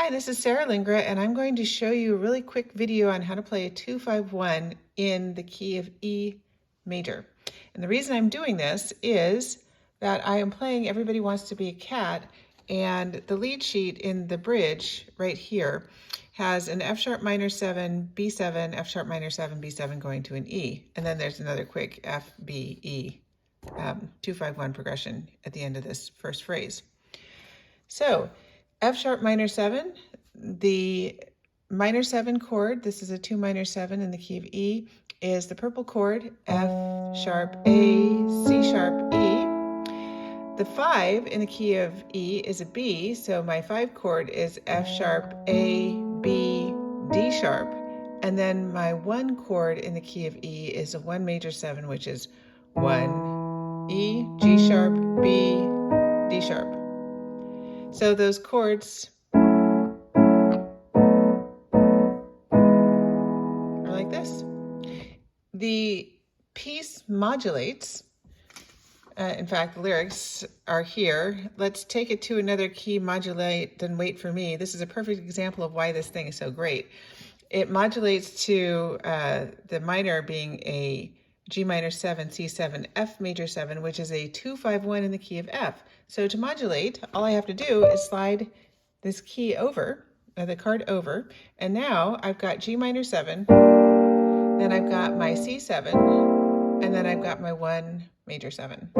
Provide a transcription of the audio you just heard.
Hi, this is Sarah Lingra, and I'm going to show you a really quick video on how to play a 2-5-1 in the key of E major. And the reason I'm doing this is that I am playing Everybody Wants to Be a Cat, and the lead sheet in the bridge right here has an F sharp minor 7, B7, F sharp minor 7, B7 going to an E. And then there's another quick F, B, E 2-5-1 progression at the end of this first phrase. So F sharp minor 7, the minor 7 chord, this is a 2 minor 7 in the key of E, is the purple chord, F sharp A, C sharp E. The 5 in the key of E is a B, so my 5 chord is F sharp A, B, D sharp. And then my 1 chord in the key of E is a 1 major 7, which is 1 E, G sharp, B, D sharp. So those chords are like this. The piece modulates. In fact, the lyrics are here. Let's take it to another key, modulate, then wait for me. This is a perfect example of why this thing is so great. It modulates to the minor being a G minor 7, C7, F major 7, which is a 2-5-1 in the key of F. So to modulate, all I have to do is slide this key over, the card over, and now I've got G minor 7, then I've got my C7, and then I've got my 1 major 7.